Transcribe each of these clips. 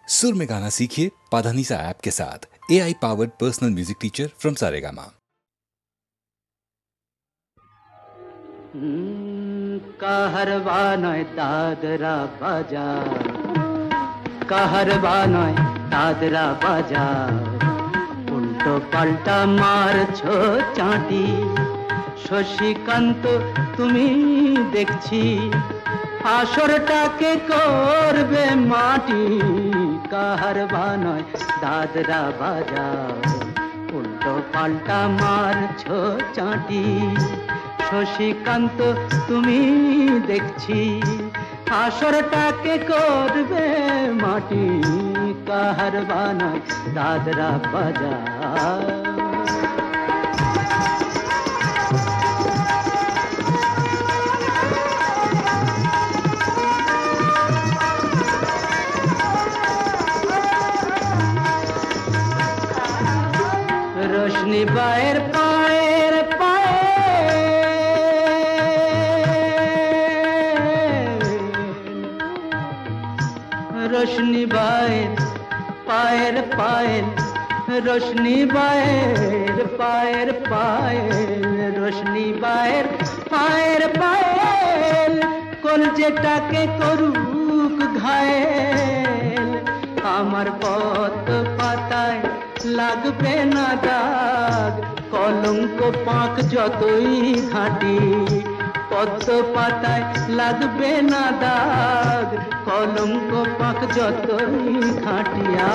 सुर में गाना सीखिए पाधानीसा ऐप के साथ। AI powered personal music teacher from Saregama. Kaharwa নয় দাদরা বাজার, কাহারবা নয় দাদরা বাজার, উল্টো পাল্টা মারছো চাঁটি। শশীকান্ত তুমি দেখছি আসরটাকে করবে মাটি। কাহারবা নয় দাদরা বাজার, উল্টো পাল্টা মারছো চাঁটি। শশীকান্ত তুমি দেখছি আসরটাকে করবে মাটি। কাহারবা নয় দাদরা বাজার। रोशनी बाहर पाएर पाए, रोशनी बाहर पाएर पायल, रोशनी बाहर पाएर पायल, रोशनी बाहर पाएर पायल, কলজেটাকে করুক ঘায়েল। আমার পথ পাতায় লাগবে না দাগ, কলঙ্ক পাক যতই ঘাঁটি। পদ্ম পাতায় লাগবে না দাগ, কলঙ্ক পাক যতই ঘাঁটিয়া।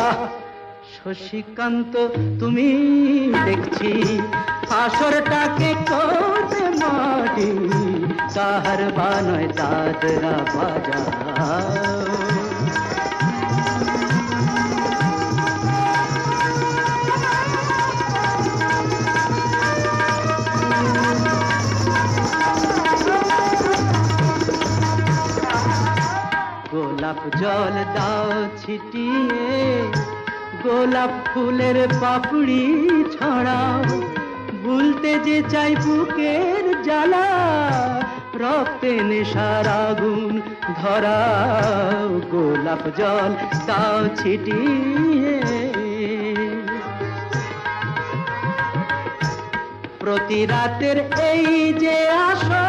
শশীকান্ত তুমি দেখছি আসরটাকে করবে মাটি। কাহারবা নয় দাদরা বাজার। গোলাপ জল দাও ছিটিয়ে, গোলাপ ফুলের পাপড়ি ছড়াও। ভুলতে যে চাই বুকের জ্বালা, রক্তে নেশার আগুন ধরাও। গোলাপ জল দাও ছিটিয়ে, প্রতি রাতের এই যে আসো,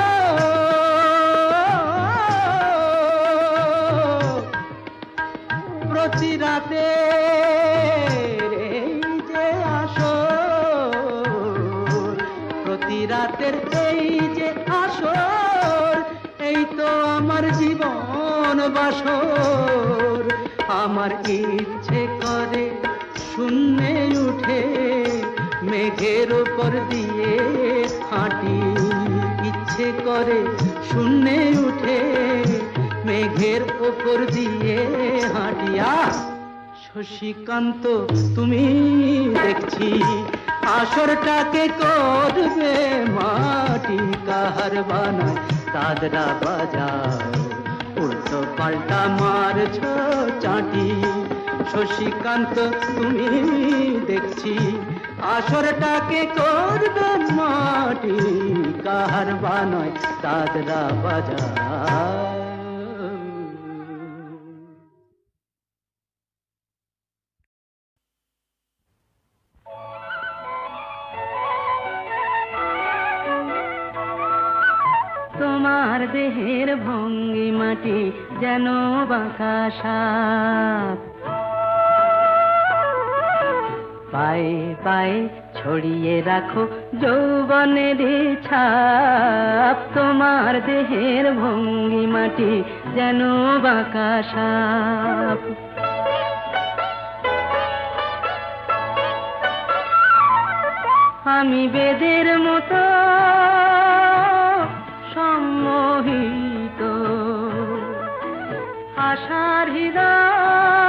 প্রতি রাতের এই যে আসর, প্রতি রাতের এই যে আসর, এই তো আমার জীবন বাসর। আমার ইচ্ছে করে শূন্যে উঠে মেঘের উপর দিয়ে হাঁটি। ইচ্ছে করে শূন্যে উঠে মেঘের উপর দিয়ে হাঁটিয়া। শশীকান্ত তুমি দেখছি আসরটাকে করবে মাটি। কাহারবা নয় দাদরা বাজার, উল্টো পাল্টা মারছো চাঁটি। শশীকান্ত তুমি দেখছি আসরটাকে করবে মাটি। কাহারবা নয় দাদরা বাজার। তোমার দেহের ভঙ্গি মাটি যেন বাঁকা সাপ, পায়ে পায়ে ছড়িয়ে রাখো যৌবনের ছাপ। তোমার দেহের ভঙ্গি মাটি যেন বাঁকা সাপ। আমি বেদের মতো সম্মোহিত, আশার হৃদয়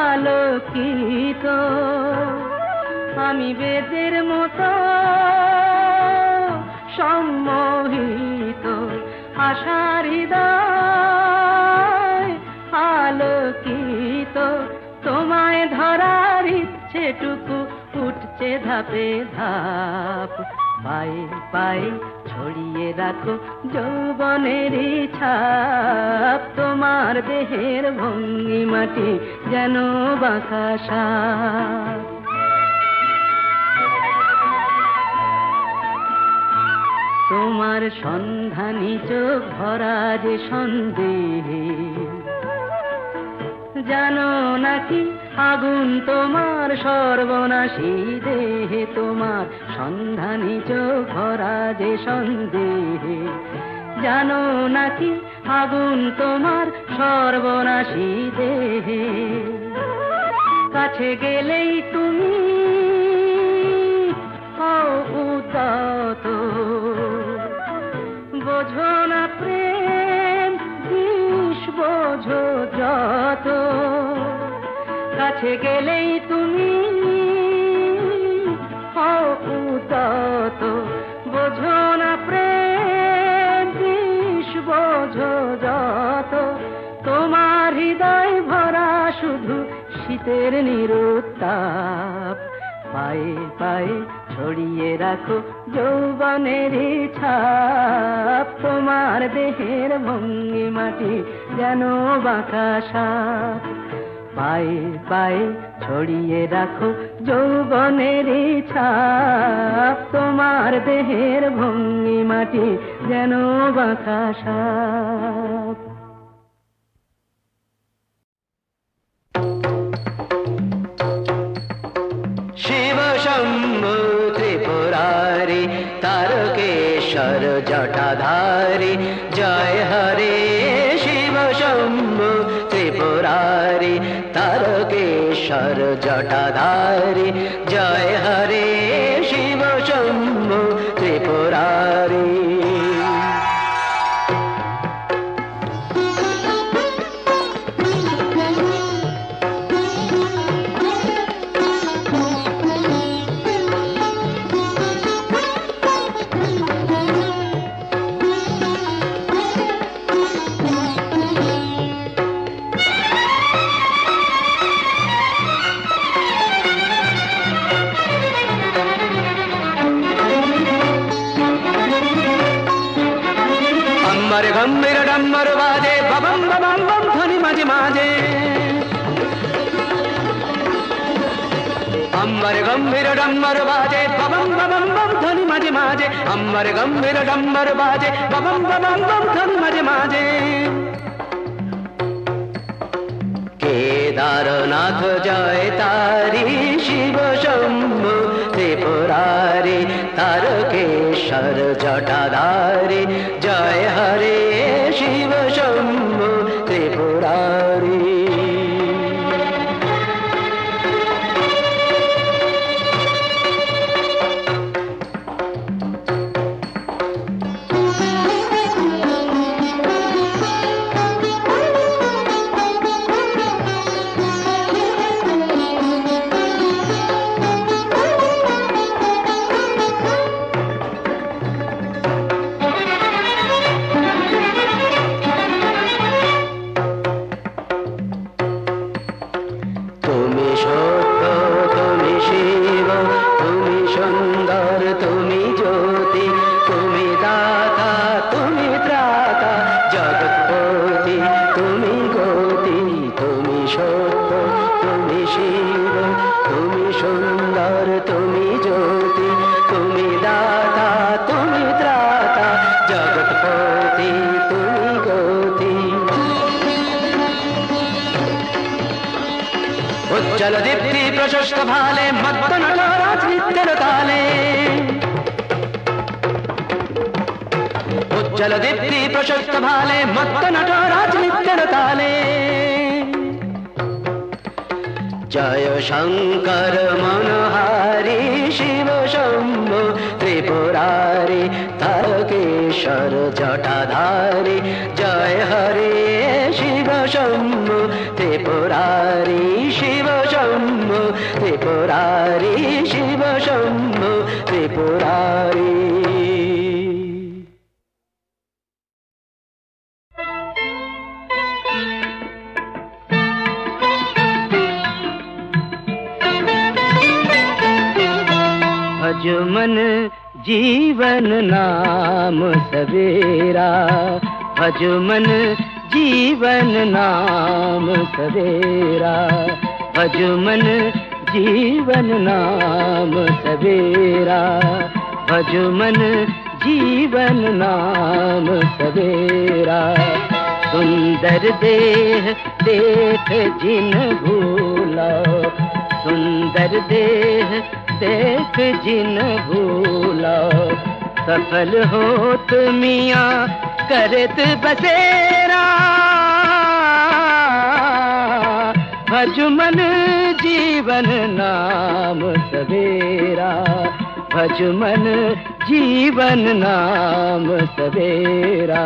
আলোকিত। আমি বেদের মতো সম্মোহিত, আশার হৃদয় আলোকিত। তোমায় ধরার ইচ্ছেটুকু উঠছে ধাপে ধাপ, পায়ে পায়ে ছড়িয়ে রাখো যৌবনের ছাপ, তোমার দেহের ভঙ্গিমাটি যেন বাঁকা সাপ। তোমার সন্ধানী চোখ ভরা যে সন্দেহে, জানো নাকি আগুন তোমার সর্বনাশী দেহে। তোমার সন্ধানী চোখ ভরা যে সন্দেহে, জানো নাকি আগুন তোমার সর্বনাশী দেহে। কাছে গেলেই তুমি উদাত, বোঝো না প্রেম বিষ বোঝো যত। কাছে গেলেই তুমি উদাত, বোঝো না প্রেম বিষ বোঝো যত। তোমার হৃদয় ভরা শুধু শীতের নিরুত্তাপ, পায়ে পায়ে ছড়িয়ে রাখো যৌবনের ছাপ। তোমার দেহের ভঙ্গিমাটি যেন বাঁকা সাপ, পায়ে পায়ে ছড়িয়ে রাখো যৌবনের ছাপ। তোমার দেহের ভঙ্গিমাটি যেন বাঁকা সাপ। শিব শম্ভু ত্রিপুরারি তারকেশ্বর জটাধারী, জয় হরে শিব শম্ভু ত্রিপুরারি তারকেশ্বর জটাধারী, জয় হরে শিব শম্ভু ত্রিপুরারি। गंभीर डम्बर बाजे बबम बबम बम ध्वनि माजे माजे, अम्बर गंभीर डम्बर बाजे बबम बबम बम ध्वनि माजे माजे, अम्बर गंभीर डम्बर बाजे बबम बबम बम ध्वनि माजे माजे। केदारनाथ जय तारी शिव शंभु त्रिपुरारी तारकेश्वर जटाधारी, जय हरे शिव शंभु त्रिपुरारी। उज्जल दीप्ति प्रशस्त भाले मत्त नटराज नित्य ताले, उज्जल दीप्ति प्रशस्त भाले मत्त नटराज नित्य ताले। जय शंकर मनोहारी शिव शंभु त्रिपुरारी तारकेश्वर जटाधारी, जय हरे शिव शंभु त्रिपुरारी शिव शंभु त्रिपुरारी शिव शंभु त्रिपुरारी। भज मन जीवन नाम सवेरा, भज मन जीवन नाम सवेरा, भज मन जीवन नाम सवेरा, भज मन जीवन नाम सवेरा। सुंदर देह देख जिन भूला, सुंदर देह देख जिन भूला, सफल होत मियाँ करत बसेरा, भज मन जीवन नाम सवेरा, भज मन जीवन नाम सवेरा।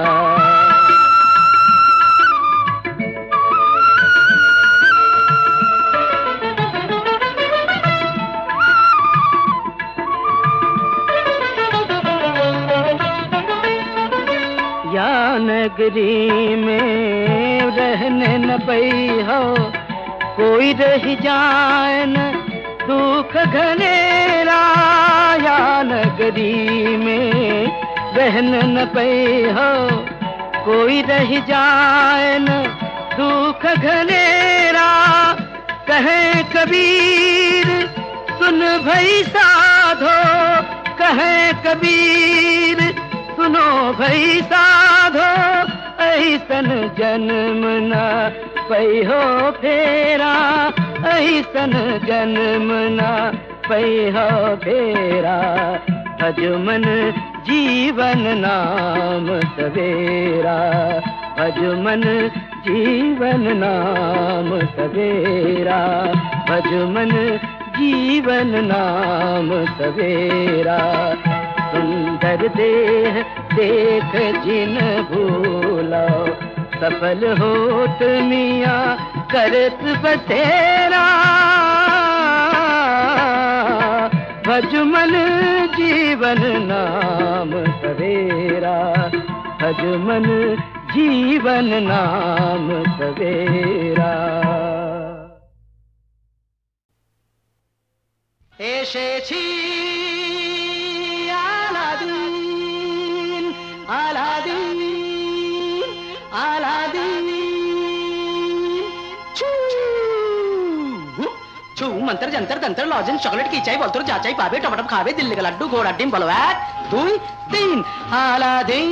या नगरी में रहने न पई हो, कोई रह जाए न दुख घनेरा, या नगरी में रहने न पई हो, कोई रह जाए न दुख घनेरा। कहे कबीर सुन भई साधो, कहे कबीर सुनो भई साधो, ऐसन जन्म न पई हो फेरा, ऐसन जन्म न पई हो फेरा। भज मन जीवन नाम सवेरा, भज मन जीवन नाम सवेरा, भज मन जीवन नाम सवेरा। सुंदर देह देख जिन भूला, सफल होत मियाँ करत बसेरा, भज मन जीवन नाम सवेरा, भज मन जीवन नाम सवेरा। এসেছি আলাদিন আলাদিন আলাদিন। ছু मंत्र जंतर तंत्र लॉजेंस चॉकलेट की चाय बोलते जा चाय पावे टमाटर खावे दिल्ली का लड्डू घोड़ा डिम बोलो 1 2 3 আলাদিন।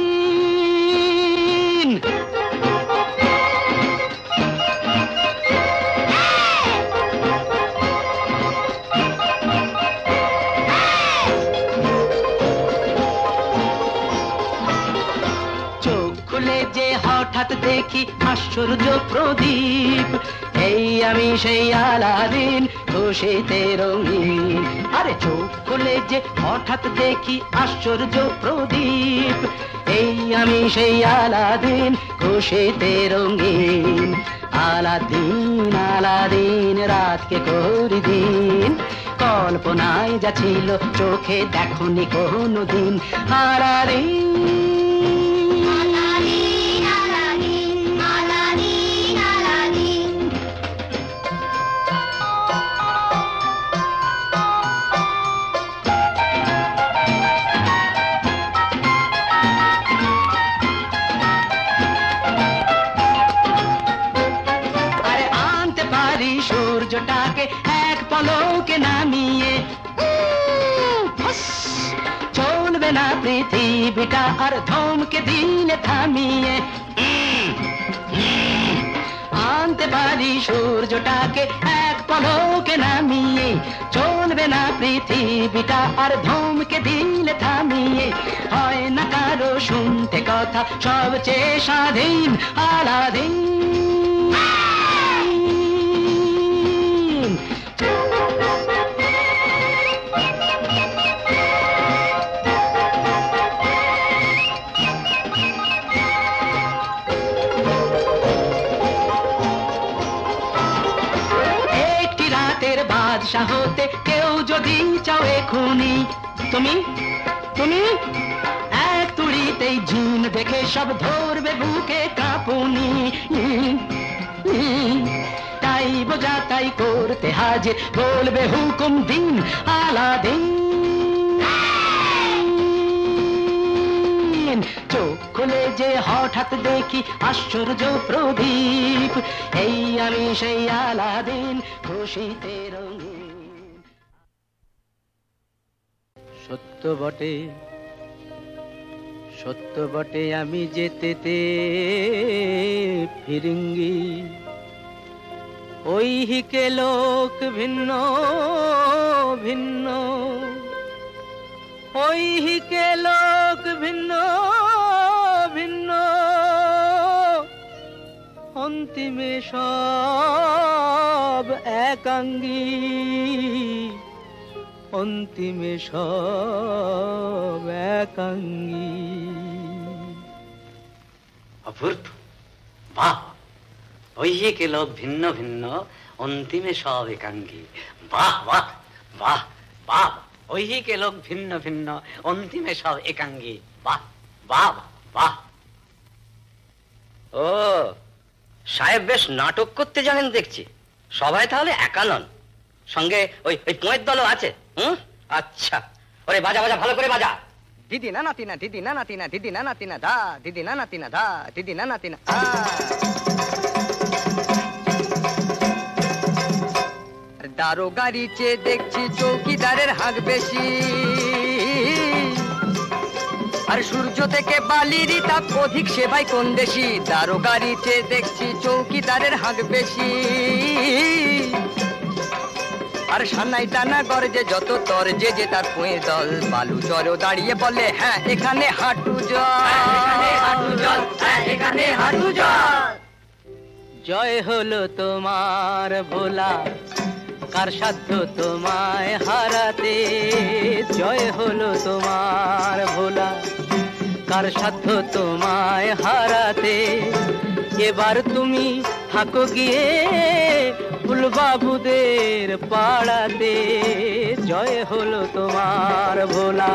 হঠাৎ দেখি আশ্চর্য প্রদীপ, এই আমি সেই আলাদিন খুশিতে রঙিন। আরে চোখ খুলে যে হঠাৎ দেখি আশ্চর্য প্রদীপ, এই আমি সেই আলাদিন খুশিতে রঙিন। আলাদিন আলাদিন রাতকে করি দিন, কল্পনায় যা ছিল চোখে দেখনি কোনো দিন। আলাদিন সূর্যটাকে এক পলকে নামিয়ে, চলবে না পৃথিবীটা আর ধমকে দিলে থামিয়ে। আনতে পারি সূর্যটাকে এক পলকে নামিয়ে, চলবে না পৃথিবীটা আর ধমকে দিলে থামিয়ে। হয় না কারো শুনতে কথা, সবচেয়ে স্বাধীন আলাদিন। বাদশা হতে কেউ যদি চাও এখুনি, তুমি তুমি এক তুড়িতেই ঝিন দেখে সব ধরবে বুকে কাঁপুনি। তাই বোঝা তাই করতে হাজির, বলবে হুকুম দিন আলাদিন। বলে যে হঠাৎ দেখি আশ্চর্য প্রদীপ, এই আমি সেই আলাদিন খুশিতে রঙিন। সত্য বটে, সত্য বটে আমি যেতেতে ফিরিঙ্গি, ওই হিকে লোক ভিন্ন ভিন্ন, ওই হিকে লোক ভিন্ন ভিন্ন, অন্তিমে সব একাঙ্গী, অন্তিমে সব একাঙ্গী। অপূর্ব, বাহ! ওই হিকে লোক ভিন্ন ভিন্ন, অন্তিমে সব একাঙ্গী। বাহ বাহ বাহ বাহ! ওই হিকে লোক ভিন্ন ভিন্ন, অন্তিমে সব একাঙ্গী। বাহ বাহ বাহ! ও সাহেব বেশ নাটক করতে জানেন দেখছি। সবাই তাহলে একা নন, সঙ্গে ওই ওই পোয়ের দলও আছে। আচ্ছা, ওরে বাজা বাজা, ভালো করে বাজা। দিদি না নাতিনা, দিদি না নাতিনা, দিদি না নাতিনা দা, দিদি না নাতিনা দা, দিদি না নাতিনা। দারোগারি চেয়ে দেখছি চৌকিদারের হাঁক বেশি, আর সূর্য থেকে বালিরই তাপ অধিক, সেবাই কোন দেশি। দারোগারি চেয়ে দেখছি চৌকিদারের হাঁক বেশি, আর সানাই টানা গর্জে যত তর, যে যে তার পুঁয়ে দল। বালু চরও দাঁড়িয়ে বলে হ্যাঁ এখানে হাঁটু জল, হাঁটু জল, এখানে হাঁটু জল। জয় হলো তোমার ভোলা, কার সাধ্য তোমায় হারাতে। জয় হলো তোমার ভোলা, কার সাধ্য তোমায় হারাতে। এবার তুমি থাকো গিয়ে ফুলবাবুদের পাড়াতে। জয় হলো তোমার ভোলা।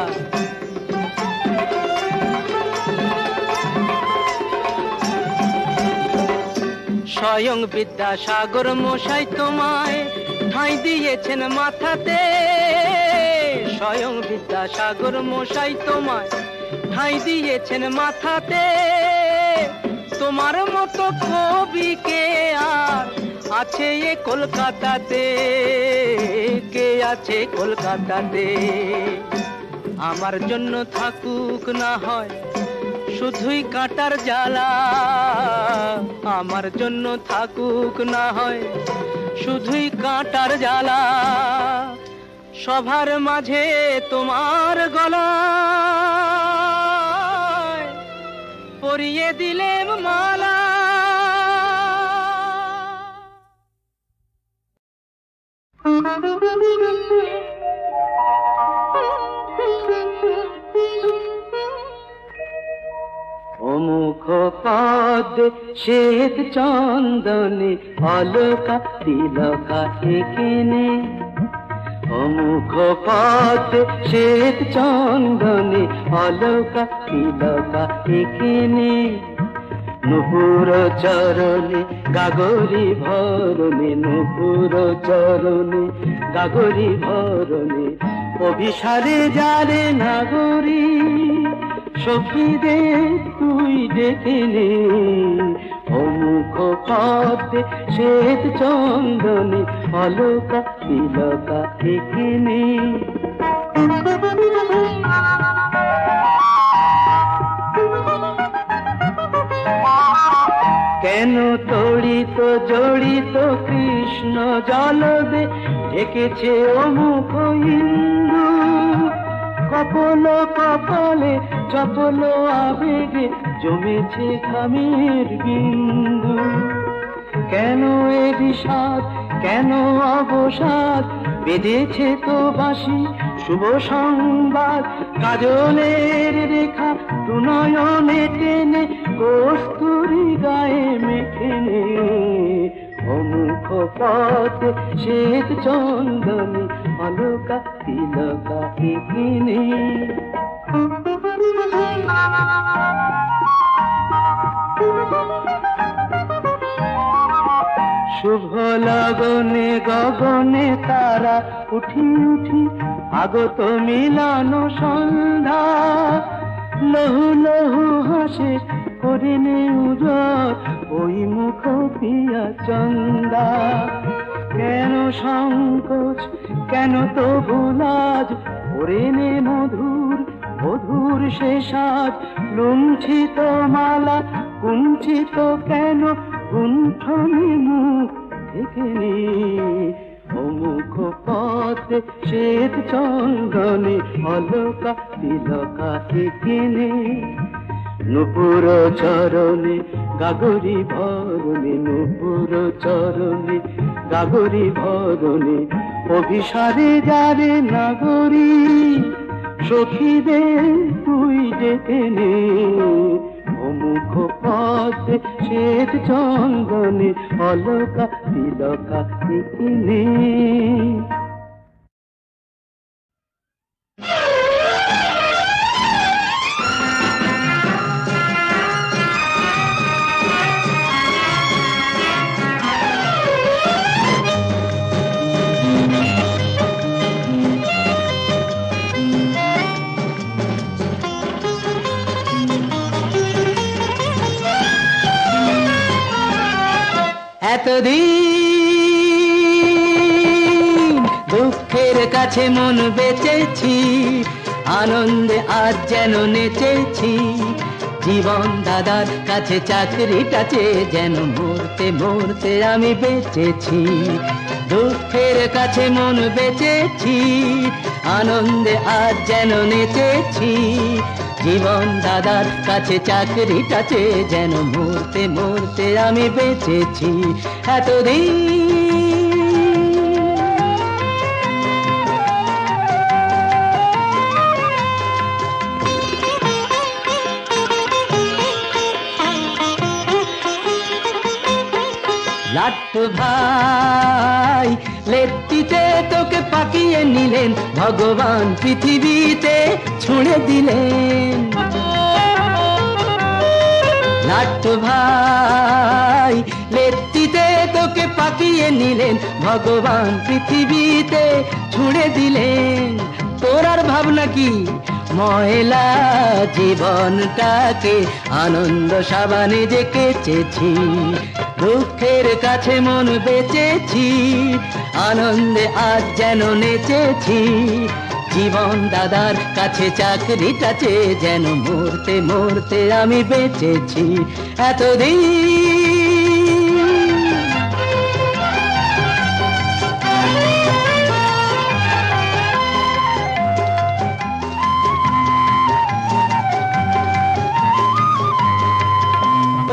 স্বয়ং বিদ্যাসাগর মশাই তোমায় ঠাঁই দিয়েছেন মাথাতে। স্বয়ং বিদ্যাসাগর মশাই তোমায় ঠাঁই দিয়েছেন মাথাতে। তোমার মতো কবি কে আর আছে এ কলকাতাতে, কে আছে কলকাতাতে। আমার জন্য থাকুক না হয় শুধুই কাঁটার জ্বালা, আমার জন্য থাকুক না হয় শুধুই কাঁটার জ্বালা। সবার মাঝে তোমার গলায় পরিয়ে দিলেম মালা। অমুখ পদ শ্বেত চন্দনে অলকা তিলকা এখানে। অমুখ পদ শ্বেত চন্দনে অলকা তিলকা এখানে। নুপুর চরণে গাগরি ভরণে, নুপুর চরণে গাগরি ভরণে। অভিসারে যারে নাগরী সখীদের তুই ডেকে নে। অমুখ পদ্মে শ্বেত চন্দনে অলকা তিলকা এখানে। কেন তড়িত জড়িত কৃষ্ণ জলবে ঢেকেছে অমুখ ইন্দু। কপল কপালে চপল আবেগে জমেছে ঘামের বিন্দু। কেন এ বিষাদ, কেন অবসাদ, বেঁধেছে তো বাঁশি শুভ সংবাদ। কাজলের রেখা দুনয়নে টেনে কস্তুরী গায়ে মেখে নে। অমুখ পথে শ্বেত চন্দনে অলকা তিলকা এখানে। শুভ লগনে গগনে তারা উঠি উঠি আগত মিলন সন্ধ্যা। লহু লহু হাসে করে নে উজর ওই মুখ পিয়া চন্দা। কেন সংকোচ কেন তো ভুলাজ করে নে মধুর মধুর সে সাজ। লুঞ্ছিত মালা কুঞ্চিত কেন গুণ্ঠনে মুখ থেকে নে। অমুখ পথে শ্বেত চন্দনে অলকা তিলকা কিনে। নুপুর চরণে গাগরি ভরণে নুপুর চরণে গাগরি ভরণে অভিসারে যারে নাগরী সখীদের তুই ডেকে নে। অমুখ পথে শ্বেত চন্দনে অলকা তিলকা কিনে। এতদিন দুঃখের কাছে মন বেচেছি, আনন্দে আজ যেন নেচেছি। জীবন দাদার কাছে চাকরিটা চেয়ে যেন মরতে মরতে আমি বেঁচেছি। দুঃখের কাছে মন বেচেছি, আনন্দে আজ যেন নেচেছি। জীবন দাদার কাছে চাকরিটা চেয়ে যেন মরতে মরতে আমি বেঁচেছি এতদিন। লাট্টু ভাই লেট্টিতে তোকে পাকিয়ে নিলেন, ভগবান পৃথিবীতে ছুঁড়ে দিলেন। লাট্টু ভাই লেট্টিতে তোকে পাকিয়ে নিলেন, ভগবান পৃথিবীতে ছুঁড়ে দিলেন। তোর আর ভাবনা কি ময়লা জীবনটাকে আনন্দ সাবানে যে কেচেছি। দুঃখের কাছে মন বেচেছি, আনন্দে আজ যেন নেচেছি। জীবন দাদার কাছে চাকরিটা চেয়ে যেন মরতে মরতে আমি বেঁচেছি এতদিন।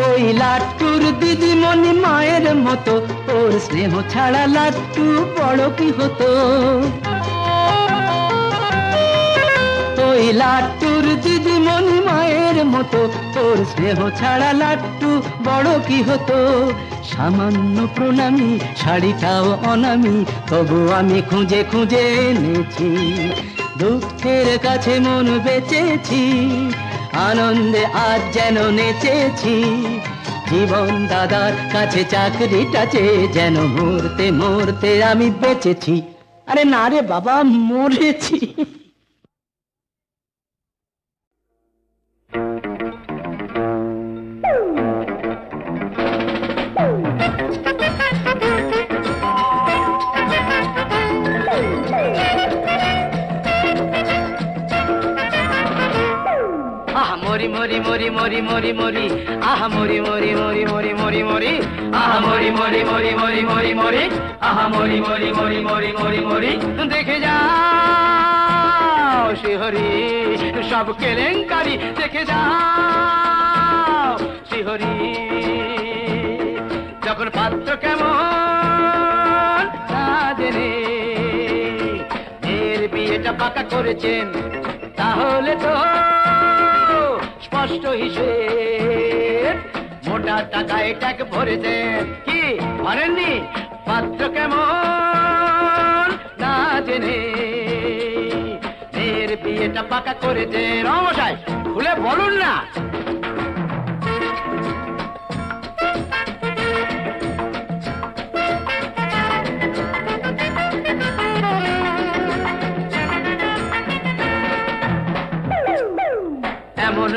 ওই লাট্টুর দিদিমণি মায়ের মতো, ওর স্নেহ ছাড়া লাট্টু বড় কি হতো। ওই লাট্টুর দিদিমণি মায়ের মতো, ওর স্নেহ ছাড়া লাট্টু বড় কি হতো। সামান্য প্রণামী শাড়িটাও অনামি, তবু আমি খুঁজে খুঁজে এনেছি। দুঃখের কাছে মন বেচেছি, আনন্দে আজ যেন নেচেছি। জীবন দাদার কাছে চাকরিটা চেয়ে যেন মরতে মরতে আমি বেঁচেছি। আরে না রে বাবা, মরেছি। মরি মরি মরি মরি মরি মরি আহা মরি মরি মরি মরি মরি মরি আহা মরি মরি মরি মরি মরি মরি আহা মরি মরি মরি মরি মরি মরি দেখে যাও শ্রীহরি সব কেলেঙ্কারি দেখে যাও শ্রীহরি। যখন পাত্র কেমন না জেনে এর বিয়েটা পাকা করেছেন, তাহলে তো স্পষ্ট হিসেব মোটা টাকা এটাকে ভরেছেন। কি ভরেননি? পাত্র কেমন না জেনে মেয়ের বিয়েটা পাকা করেছেন। রমশাই খুলে বলুন না। এমন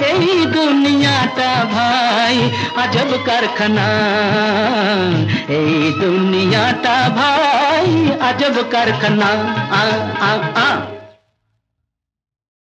এই দুনিয়াটা ভাই আজব কারখানা, এই দুনিয়াটা ভাই আজব কারখানা। আ আ আ